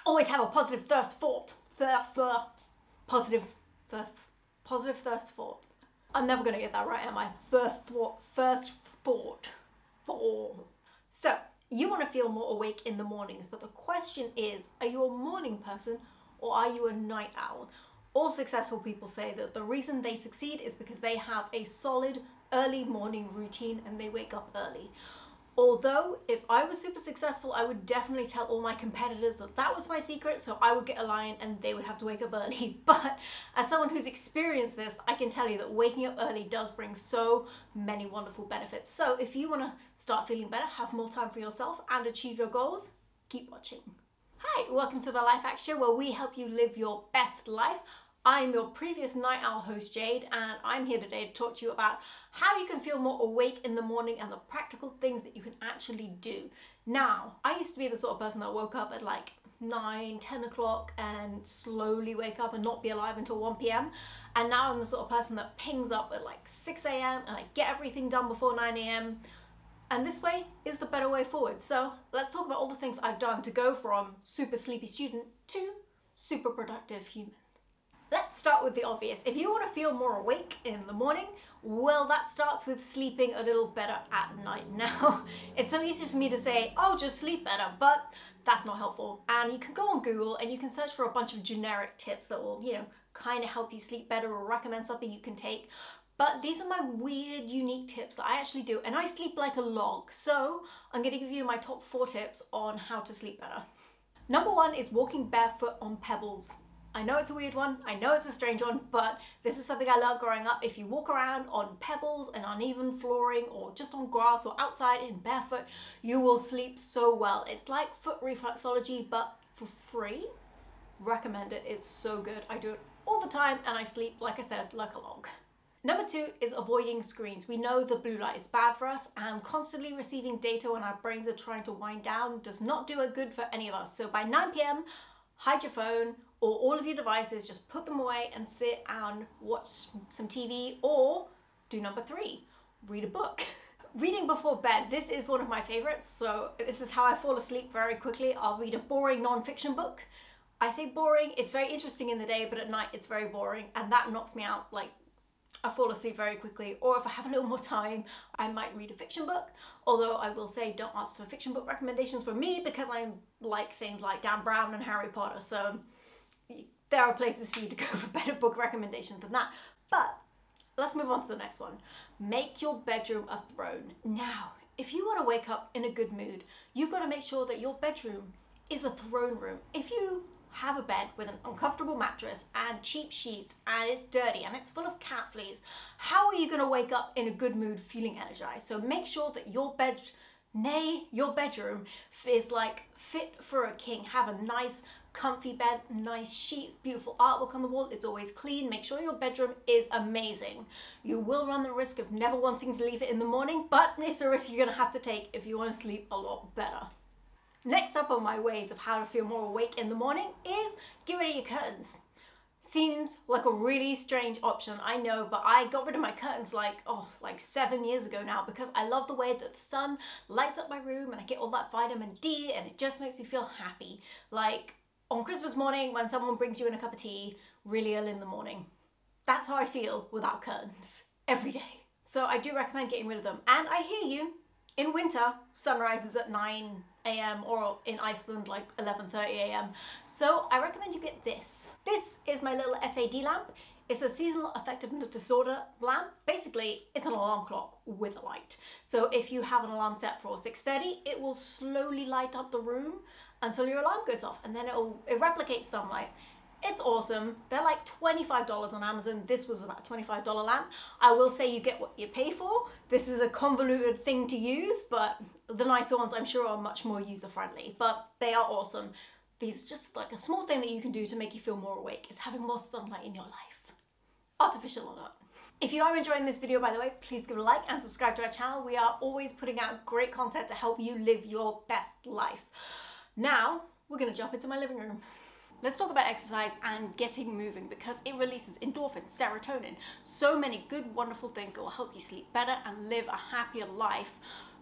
Always have a positive thirst thought. Positive thirst thought. I'm never gonna get that right, am I? First thought. So, you want to feel more awake in the mornings, but the question is, are you a morning person or are you a night owl? All successful people say that the reason they succeed is because they have a solid early morning routine and they wake up early. Although, if I was super successful, I would definitely tell all my competitors that that was my secret, so I would get a lion and they would have to wake up early. But as someone who's experienced this, I can tell you that waking up early does bring so many wonderful benefits. So if you want to start feeling better, have more time for yourself and achieve your goals, keep watching. Hi, welcome to the Lifehack Show, where we help you live your best life. I'm your previous night owl host, Jade, and I'm here today to talk to you about how you can feel more awake in the morning and the practical things that you can actually do. Now, I used to be the sort of person that woke up at like 9, 10 o'clock and slowly wake up and not be alive until 1 p.m. And now I'm the sort of person that pings up at like 6 a.m. and I get everything done before 9 a.m. And this way is the better way forward. So let's talk about all the things I've done to go from super sleepy student to super productive human. Let's start with the obvious. If you want to feel more awake in the morning, well, that starts with sleeping a little better at night. Now, it's so easy for me to say, oh, just sleep better, but that's not helpful. And you can go on Google and you can search for a bunch of generic tips that will, kind of help you sleep better or recommend something you can take. But these are my weird, unique tips that I actually do, and I sleep like a log. So I'm going to give you my top 4 tips on how to sleep better. Number 1 is walking barefoot on pebbles. I know it's a weird one, I know it's a strange one, but this is something I learned growing up. If you walk around on pebbles and uneven flooring or just on grass or outside in barefoot, you will sleep so well. It's like foot reflexology, but for free. Recommend it, it's so good. I do it all the time and I sleep, like I said, like a log. Number 2 is avoiding screens. We know the blue light is bad for us, and constantly receiving data when our brains are trying to wind down does not do it good for any of us. So by 9 p.m, hide your phone or all of your devices, just put them away and sit and watch some TV, or do number 3, read a book. Reading before bed, this is one of my favorites, so this is how I fall asleep very quickly. I'll read a boring non-fiction book. I say boring, it's very interesting in the day, but at night it's very boring, and that knocks me out. Like, I fall asleep very quickly. Or if I have a little more time, I might read a fiction book. Although I will say, don't ask for fiction book recommendations from me, because I like things like Dan Brown and Harry Potter, so there are places for you to go for better book recommendations than that. But let's move on to the next one. Make your bedroom a throne. Now, if you want to wake up in a good mood, you've got to make sure that your bedroom is a throne room. If you have a bed with an uncomfortable mattress and cheap sheets and it's dirty and it's full of cat fleas, how are you going to wake up in a good mood feeling energized? So make sure that your bedroom is like fit for a king. Have a nice comfy bed, nice sheets, beautiful artwork on the wall. It's always clean. Make sure your bedroom is amazing. You will run the risk of never wanting to leave it in the morning, but it's a risk you're going to have to take if you want to sleep a lot better. Next up on my ways of how to feel more awake in the morning is get rid of your curtains. Seems like a really strange option, I know, but I got rid of my curtains like 7 years ago now, because I love the way that the sun lights up my room and I get all that vitamin D and it just makes me feel happy. Like on Christmas morning when someone brings you in a cup of tea really early in the morning. That's how I feel without curtains every day. So I do recommend getting rid of them. And I hear you, in winter, sunrise is at 9 a.m. or in Iceland like 11:30 a.m. So I recommend you get this. This is my little SAD lamp. It's a seasonal affective disorder lamp. Basically, it's an alarm clock with a light. So if you have an alarm set for 6:30, it will slowly light up the room until your alarm goes off, and then it replicates sunlight. It's awesome. They're like $25 on Amazon. This was about a $25 lamp. I will say you get what you pay for. This is a convoluted thing to use, but the nicer ones I'm sure are much more user-friendly, but they are awesome. These are just like a small thing that you can do to make you feel more awake, is having more sunlight in your life. Artificial or not. If you are enjoying this video, by the way, please give it a like and subscribe to our channel. We are always putting out great content to help you live your best life. Now, we're gonna jump into my living room. Let's talk about exercise and getting moving, because it releases endorphins, serotonin, so many good, wonderful things that will help you sleep better and live a happier life.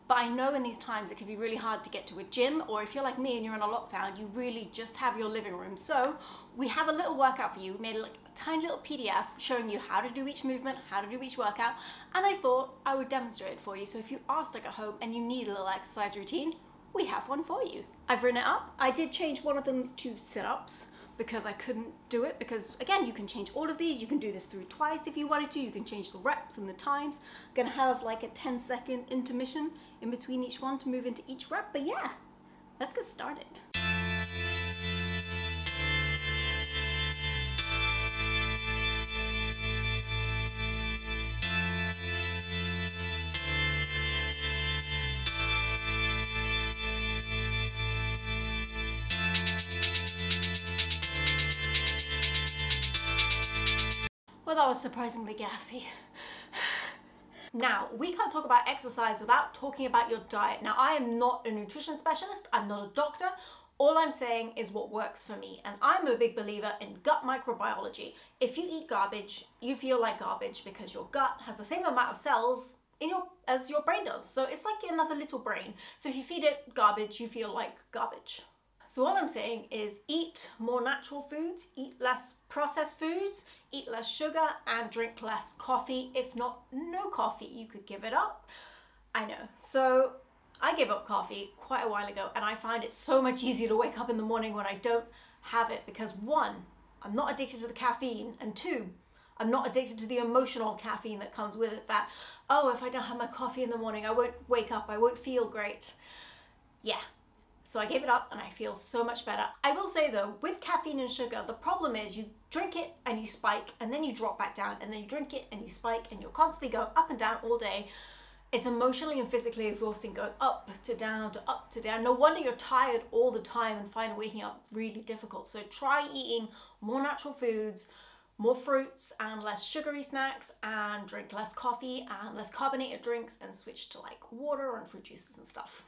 But I know in these times it can be really hard to get to a gym, or if you're like me and you're in a lockdown, you really just have your living room. So we have a little workout for you. We made a tiny little PDF showing you how to do each movement, how to do each workout, and I thought I would demonstrate it for you. So if you are stuck at home and you need a little exercise routine, we have one for you. I've written it up. I did change one of them to sit-ups because I couldn't do it, because again, you can change all of these. You can do this through twice if you wanted to. You can change the reps and the times. I'm gonna have like a 10-second intermission in between each one to move into each rep. But yeah, let's get started. Well, that was surprisingly gassy. Now, we can't talk about exercise without talking about your diet. Now, I am not a nutrition specialist, I'm not a doctor. All I'm saying is what works for me, and I'm a big believer in gut microbiology. If you eat garbage, you feel like garbage because your gut has the same amount of cells as your brain does. So it's like another little brain. So if you feed it garbage, you feel like garbage. So all I'm saying is eat more natural foods, eat less processed foods, eat less sugar, and drink less coffee. If not, no coffee. You could give it up. I know. So I gave up coffee quite a while ago, and I find it so much easier to wake up in the morning when I don't have it, because one, I'm not addicted to the caffeine, and two, I'm not addicted to the emotional caffeine that comes with it, that, oh, if I don't have my coffee in the morning, I won't wake up, I won't feel great. Yeah. So I gave it up and I feel so much better. I will say though, with caffeine and sugar, the problem is you drink it and you spike, and then you drop back down, and then you drink it and you spike, and you're constantly going up and down all day. It's emotionally and physically exhausting, going up to down to up to down. No wonder you're tired all the time and find waking up really difficult. So try eating more natural foods, more fruits and less sugary snacks, and drink less coffee and less carbonated drinks, and switch to like water and fruit juices and stuff.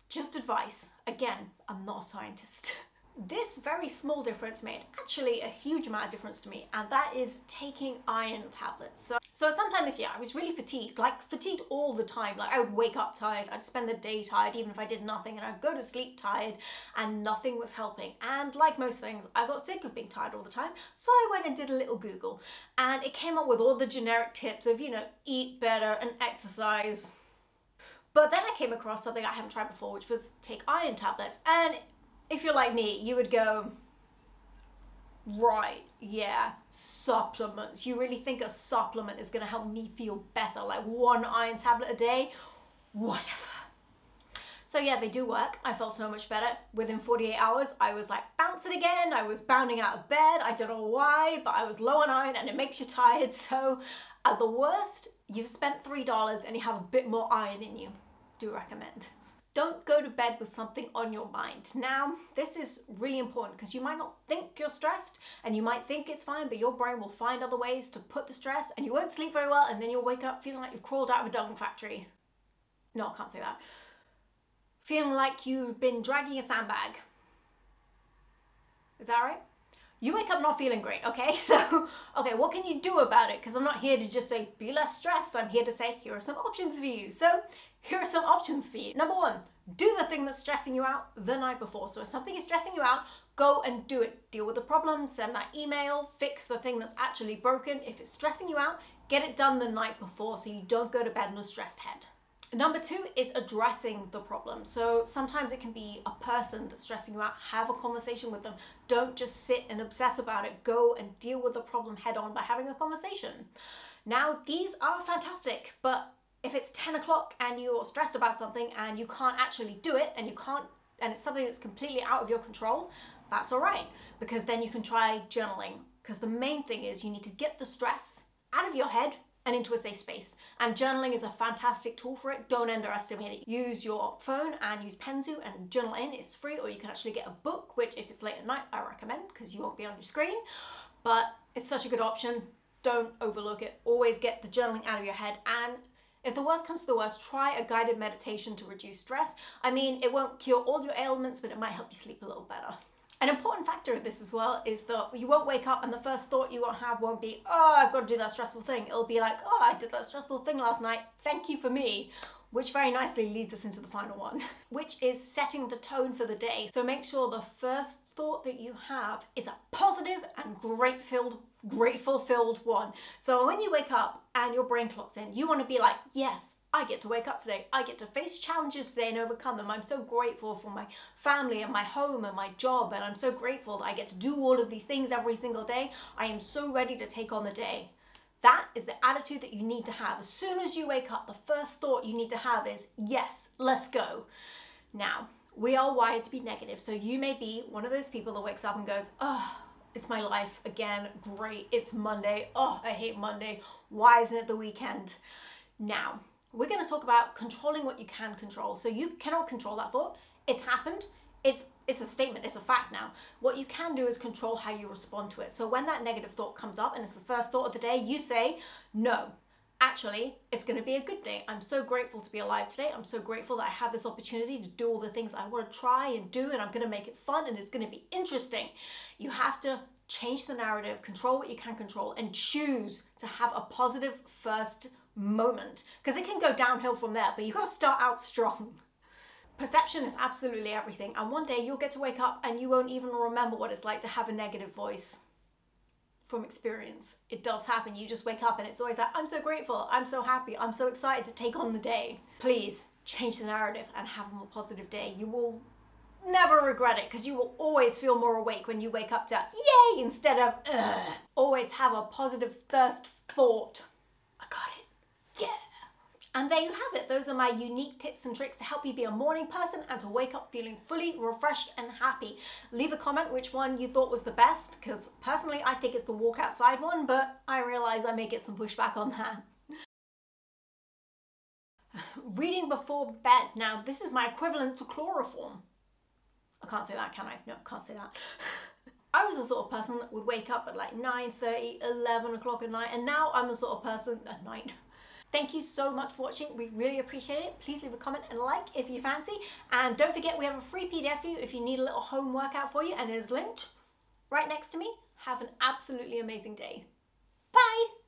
Just advice. Again, I'm not a scientist. This very small difference made actually a huge amount of difference to me, and that is taking iron tablets. So sometime this year, I was really fatigued, like fatigued all the time. Like I would wake up tired, I'd spend the day tired, even if I did nothing, and I'd go to sleep tired, and nothing was helping. And like most things, I got sick of being tired all the time, so I went and did a little Google, and it came up with all the generic tips of, you know, eat better and exercise. But then I came across something I haven't tried before, which was take iron tablets. And if you're like me, you would go, right, yeah, supplements. You really think a supplement is going to help me feel better? Like one iron tablet a day? Whatever. So yeah, they do work. I felt so much better. Within 48 hours, I was like bouncing again. I was bounding out of bed. I don't know why, but I was low on iron, and it makes you tired. So at the worst, you've spent $3 and you have a bit more iron in you. Do recommend. Don't go to bed with something on your mind. Now, this is really important because you might not think you're stressed, and you might think it's fine, but your brain will find other ways to put the stress, and you won't sleep very well, and then you'll wake up feeling like you've crawled out of a dung factory. No, I can't say that. Feeling like you've been dragging a sandbag. Is that right? You wake up not feeling great, okay? So, okay, what can you do about it? Because I'm not here to just say, be less stressed. I'm here to say, here are some options for you. So, here are some options for you. Number one, do the thing that's stressing you out the night before. So if something is stressing you out, go and do it. Deal with the problem, send that email, fix the thing that's actually broken. If it's stressing you out, get it done the night before so you don't go to bed in a stressed head. Number two is addressing the problem. So sometimes it can be a person that's stressing you out. Have a conversation with them. Don't just sit and obsess about it. Go and deal with the problem head on by having a conversation. Now, these are fantastic, but if it's 10 o'clock and you're stressed about something and you can't actually do it, and it's something that's completely out of your control, that's all right, because then you can try journaling. Because the main thing is you need to get the stress out of your head and into a safe space. And journaling is a fantastic tool for it. Don't underestimate it. Use your phone and use Penzu and journal in. It's free, or you can actually get a book, which if it's late at night, I recommend because you won't be on your screen. But it's such a good option. Don't overlook it. Always get the journaling out of your head. And if the worst comes to the worst, try a guided meditation to reduce stress. I mean, it won't cure all your ailments, but it might help you sleep a little better. An important factor of this as well is that you won't wake up and the first thought you won't be, oh, I've got to do that stressful thing. It'll be like, oh, I did that stressful thing last night. Thank you for me. which very nicely leads us into the final one, which is setting the tone for the day. So make sure the first thought that you have is a positive and grateful-filled one. So when you wake up and your brain clocks in, you want to be like, yes, I get to wake up today. I get to face challenges today and overcome them. I'm so grateful for my family and my home and my job, and I'm so grateful that I get to do all of these things every single day. I am so ready to take on the day. That is the attitude that you need to have. As soon as you wake up, the first thought you need to have is, yes, let's go. Now, we are wired to be negative, so you may be one of those people that wakes up and goes, oh, it's my life again, great, it's Monday, oh, I hate Monday, why isn't it the weekend? Now, we're going to talk about controlling what you can control. So you cannot control that thought. It's happened. It's a statement. It's a fact now. What you can do is control how you respond to it. So when that negative thought comes up and it's the first thought of the day, you say, no, actually, it's going to be a good day. I'm so grateful to be alive today. I'm so grateful that I have this opportunity to do all the things I want to try and do, and I'm going to make it fun and it's going to be interesting. You have to change the narrative, control what you can control, and choose to have a positive first moment, because it can go downhill from there, but you've got to start out strong. Perception is absolutely everything, and one day you'll get to wake up and you won't even remember what it's like to have a negative voice. From experience, it does happen. You just wake up and it's always like, I'm so grateful, I'm so happy, I'm so excited to take on the day. Please change the narrative and have a more positive day. You will never regret it, because you will always feel more awake when you wake up to yay instead of ugh. Always have a positive first thought. I got it. Yeah. And there you have it. Those are my unique tips and tricks to help you be a morning person and to wake up feeling fully refreshed and happy. Leave a comment which one you thought was the best, because personally I think it's the walk outside one, but I realize I may get some pushback on that. Reading before bed. Now this is my equivalent to chloroform. I can't say that, can I? No, can't say that. I was the sort of person that would wake up at like 9:30, 11 o'clock at night, and now I'm the sort of person at night. Thank you so much for watching. We really appreciate it. Please leave a comment and a like if you fancy. And don't forget, we have a free PDF for you if you need a little home workout for you, and it is linked right next to me. Have an absolutely amazing day. Bye!